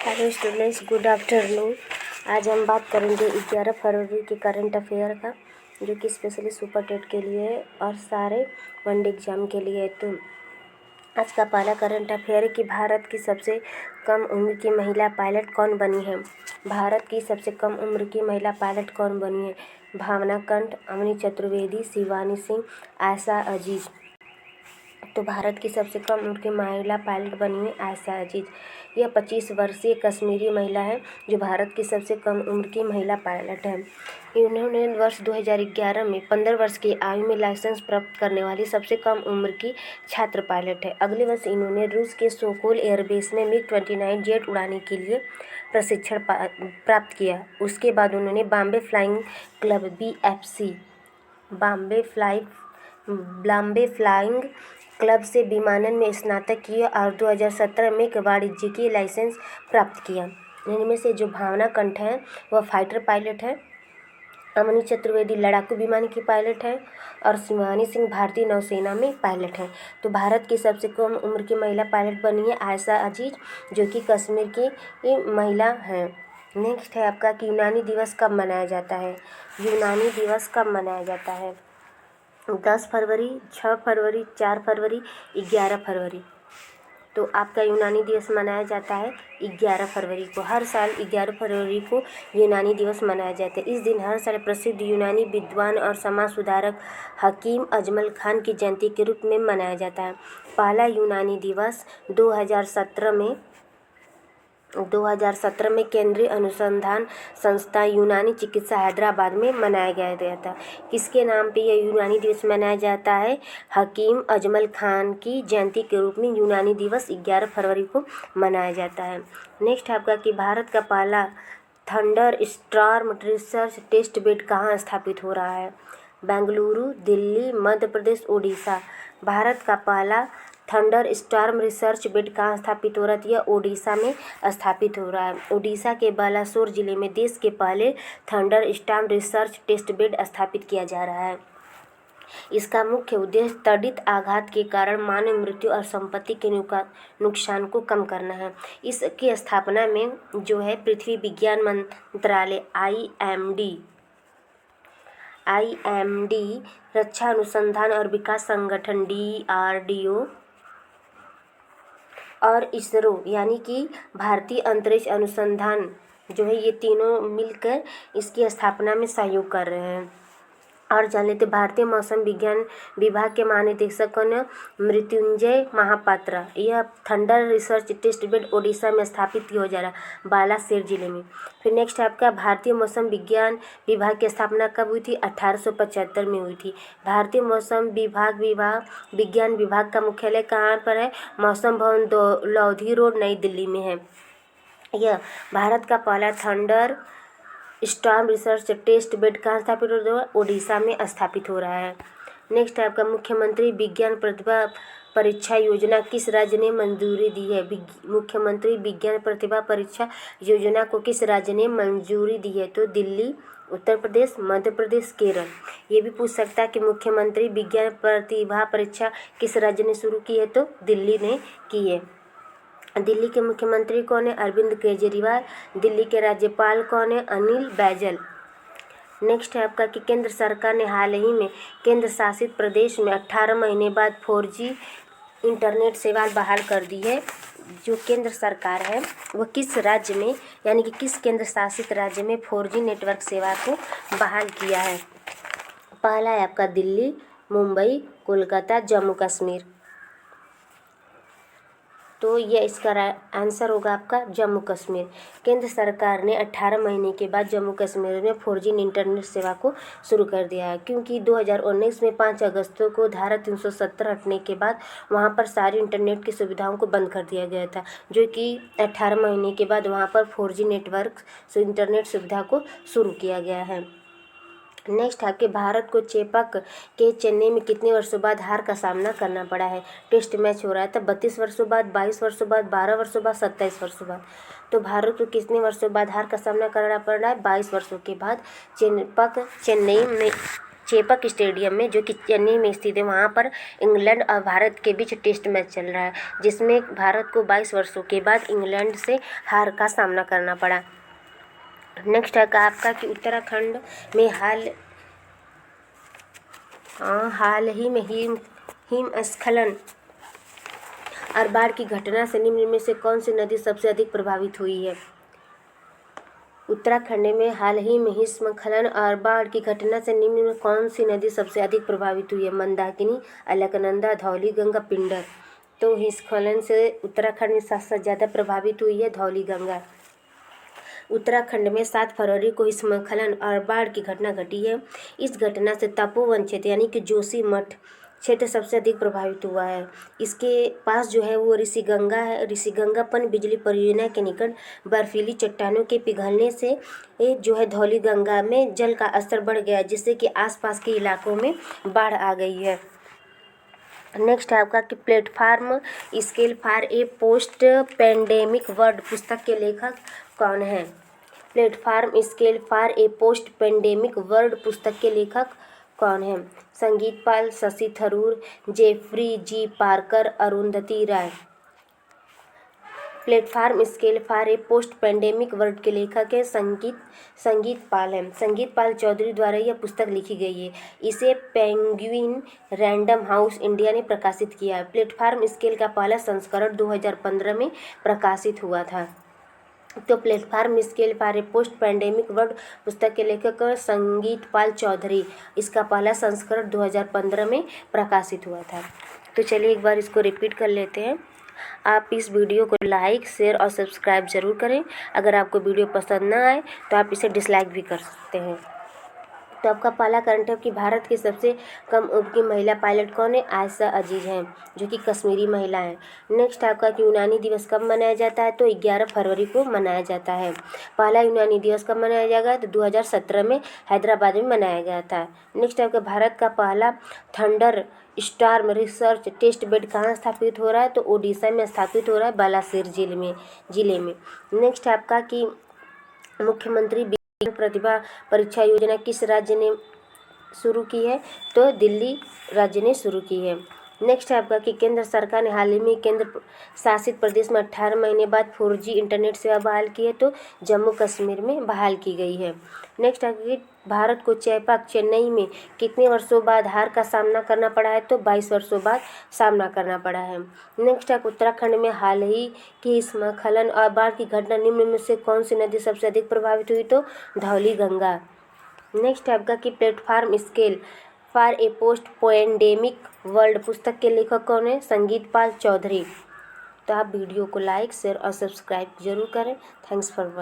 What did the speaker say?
Hello students, good afternoon. आज हम बात करेंगे 11 फरवरी के करंट अफेयर का, जो कि स्पेशली सुपर टेट के लिए है और सारे वनडे एग्जाम के लिए है। तो आज का पहला करंट अफेयर है कि भारत की सबसे कम उम्र की महिला पायलट कौन बनी है। भारत की सबसे कम उम्र की महिला पायलट कौन बनी है? भावना कंठ, अवनी चतुर्वेदी, शिवानी सिंह, आयशा अजीज। तो भारत की सबसे कम उम्र की महिला पायलट बनी है आयशा अजीज। यह 25 वर्षीय कश्मीरी महिला है जो भारत की सबसे कम उम्र की महिला पायलट है। इन्होंने वर्ष 2011 में 15 वर्ष की आयु में लाइसेंस प्राप्त करने वाली सबसे कम उम्र की छात्र पायलट है। अगले वर्ष इन्होंने रूस के सोकोल एयरबेस में MiG-29 जेट उड़ाने के लिए प्रशिक्षण प्राप्त किया। उसके बाद उन्होंने Bombay flying club BFC Bombay flying club से विमानन में स्नातक किया और 2017 में एक वाणिज्यिक लाइसेंस प्राप्त किया। इनमें से जो भावना कंठ है वह फाइटर पायलट है, अवनी चतुर्वेदी लड़ाकू विमान की पायलट है और शिवानी सिंह भारतीय नौसेना में पायलट है। तो भारत की सबसे कम उम्र की महिला पायलट बनी है आयशा अजीज, जो कि कश्मीर की महिला हैं। नेक्स्ट है आपका कि यूनानी दिवस कब मनाया जाता है। यूनानी दिवस कब मनाया जाता है? 10 फरवरी, 6 फरवरी, 4 फरवरी, 11 फरवरी। तो आपका यूनानी दिवस मनाया जाता है 11 फरवरी को। हर साल 11 फरवरी को यूनानी दिवस मनाया जाता है। इस दिन हर साल प्रसिद्ध यूनानी विद्वान और समाज सुधारक हकीम अजमल खान की जयंती के रूप में मनाया जाता है। पहला यूनानी दिवस 2017 में केंद्रीय अनुसंधान संस्था यूनानी चिकित्सा हैदराबाद में मनाया गया था। किसके नाम पे यह यूनानी दिवस मनाया जाता है? हकीम अजमल खान की जयंती के रूप में यूनानी दिवस 11 फरवरी को मनाया जाता है। नेक्स्ट आपका कि भारत का पहला thunderstorm research test bed कहाँ स्थापित हो रहा है? बेंगलुरु, दिल्ली, मध्य प्रदेश, ओडिशा। भारत का पहला थंडर स्टॉर्म रिसर्च बेड कहाँ स्थापित हो रहा है? यह ओडिशा में स्थापित हो रहा है। ओडिशा के बालासोर जिले में देश के पहले thunderstorm research test bed स्थापित किया जा रहा है। इसका मुख्य उद्देश्य त्वरित आघात के कारण मानव मृत्यु और संपत्ति के नुकसान को कम करना है। इसकी स्थापना में जो है पृथ्वी विज्ञान मंत्रालय IMD, रक्षा अनुसंधान और विकास संगठन DRDO और इसरो यानी कि भारतीय अंतरिक्ष अनुसंधान जो है, ये तीनों मिलकर इसकी स्थापना में सहयोग कर रहे हैं। और जान लेते भारतीय मौसम विज्ञान विभाग के महानिदेशक ने मृत्युंजय महापात्रा। यह thunder research test bed Odisha में स्थापित किया जा रहा है, बालासोर जिले में। फिर नेक्स्ट आपका भारतीय मौसम विज्ञान विभाग की स्थापना कब हुई थी? 1875 में हुई थी। भारतीय मौसम विज्ञान विभाग का मुख्यालय कहाँ पर है? मौसम भवन लौधी रोड, नई दिल्ली में है। यह भारत का पहला thunderstorm research test bed कहाँ स्थापित हो रहा है? ओडिशा में स्थापित हो रहा है। नेक्स्ट है आपका मुख्यमंत्री विज्ञान प्रतिभा परीक्षा योजना किस राज्य ने मंजूरी दी है? मुख्यमंत्री विज्ञान प्रतिभा परीक्षा योजना को किस राज्य ने मंजूरी दी है? तो दिल्ली, उत्तर प्रदेश, मध्य प्रदेश, केरल। ये भी पूछ सकता है कि मुख्यमंत्री विज्ञान प्रतिभा परीक्षा किस राज्य ने शुरू की है? तो दिल्ली ने की है। दिल्ली के मुख्यमंत्री कौन है? अरविंद केजरीवाल। दिल्ली के राज्यपाल कौन है? अनिल बैजल। नेक्स्ट है आपका कि केंद्र सरकार ने हाल ही में केंद्र शासित प्रदेश में 18 महीने बाद 4G इंटरनेट सेवा बहाल कर दी है। जो केंद्र सरकार है वो किस राज्य में यानी कि किस केंद्र शासित राज्य में 4G नेटवर्क सेवा को बहाल किया है? पहला है आपका दिल्ली, मुंबई, कोलकाता, जम्मू कश्मीर। तो यह इसका आंसर होगा आपका जम्मू कश्मीर। केंद्र सरकार ने 18 महीने के बाद जम्मू कश्मीर में 4G इंटरनेट सेवा को शुरू कर दिया है, क्योंकि 2019 में 5 अगस्त को धारा 370 हटने के बाद वहां पर सारी इंटरनेट की सुविधाओं को बंद कर दिया गया था, जो कि 18 महीने के बाद वहां पर 4G नेटवर्क इंटरनेट सुविधा को शुरू किया गया है। नेक्स्ट आपके भारत को चेपक के चेन्नई में कितने वर्षों बाद हार का सामना करना पड़ा है? टेस्ट मैच हो रहा है तब 32 वर्षों बाद, 22 वर्षों बाद, 12 वर्षों बाद, 27 वर्षों बाद। तो भारत को कितने वर्षों बाद हार का सामना करना पड़ रहा है? 22 वर्षों के बाद चेपक स्टेडियम में, जो कि चेन्नई में स्थित है, वहाँ पर इंग्लैंड और भारत के बीच टेस्ट मैच चल रहा है, जिसमें भारत को 22 वर्षों के बाद इंग्लैंड से हार का सामना करना पड़ा। नेक्स्ट है आपका कि उत्तराखंड में हाल ही में हिमस्खलन और बाढ़ की घटना से निम्न में से कौन सी नदी सबसे अधिक प्रभावित हुई है? उत्तराखंड में हाल ही में हिमस्खलन और बाढ़ की घटना से निम्न में कौन सी नदी सबसे अधिक प्रभावित हुई है? मंदाकिनी, अलकनंदा, धौली गंगा, पिंडर। तो हिमस्खलन से उत्तराखंड में सबसे ज़्यादा प्रभावित हुई है धौली गंगा। उत्तराखंड में 7 फरवरी को हिमस्खलन और बाढ़ की घटना घटी है। इस घटना से तपोवन क्षेत्र यानी कि जोशीमठ क्षेत्र सबसे अधिक प्रभावित हुआ है। इसके पास जो है वो ऋषिगंगा है। ऋषिगंगा पन बिजली परियोजना के निकट बर्फीली चट्टानों के पिघलने से जो है धौली गंगा में जल का स्तर बढ़ गया, जिससे कि आसपास के इलाकों में बाढ़ आ गई है। नेक्स्ट है आपका कि platform scale for a post pandemic world पुस्तक के लेखक कौन है? Platform scale for a post pandemic world पुस्तक के लेखक कौन है? Sangeet Pal, Shashi Tharoor, Geoffrey G Parker, Arundhati Roy. Platform scale for a post pandemic world के लेखक है संगीत पाल है। संगीत पाल चौधरी द्वारा यह पुस्तक लिखी गई है। इसे पेंगुइन रैंडम हाउस इंडिया ने प्रकाशित किया है। प्लेटफार्म स्केल का पहला संस्करण 2015 में प्रकाशित हुआ था। तो platform scale for a post pandemic world पुस्तक के लेखक संगीत पाल चौधरी। इसका पहला संस्करण 2015 में प्रकाशित हुआ था। तो चलिए एक बार इसको रिपीट कर लेते हैं। आप इस वीडियो को लाइक, शेयर और सब्सक्राइब ज़रूर करें। अगर आपको वीडियो पसंद ना आए तो आप इसे डिसलाइक भी कर सकते हैं। तो आपका पहला करंट है कि भारत की सबसे कम उम्र की महिला पायलट कौन है? आयशा अजीज हैं, जो कि कश्मीरी महिला हैं। नेक्स्ट आपका कि यूनानी दिवस कब मनाया जाता है? तो 11 फरवरी को मनाया जाता है। पहला यूनानी दिवस कब मनाया जाएगा? तो 2017 में हैदराबाद में मनाया गया था। नेक्स्ट आपका भारत का पहला thunderstorm research test bed कहाँ स्थापित हो रहा है? तो ओडिशा में स्थापित हो रहा है, बालासिर जिले में। नेक्स्ट आपका कि मुख्यमंत्री प्रतिभा परीक्षा योजना किस राज्य ने शुरू की है? तो दिल्ली राज्य ने शुरू की है। नेक्स्ट है आपका कि केंद्र सरकार ने हाल ही में केंद्र शासित प्रदेश में 18 महीने बाद 4G इंटरनेट सेवा बहाल की है, तो जम्मू कश्मीर में बहाल की गई है। नेक्स्ट है कि भारत को चेन्नई में कितने वर्षों बाद हार का सामना करना पड़ा है? तो 22 वर्षों बाद सामना करना पड़ा है। नेक्स्ट है उत्तराखंड में हाल ही की हिमस्खलन और बाढ़ की घटना निम्न में से कौन सी नदी सबसे अधिक प्रभावित हुई? तो धौली गंगा। नेक्स्ट है आपका कि platform scale for a post pandemic world पुस्तक के लेखक कौन है? संगीत पाल चौधरी। तो आप वीडियो को लाइक, शेयर और सब्सक्राइब जरूर करें। Thanks for watching.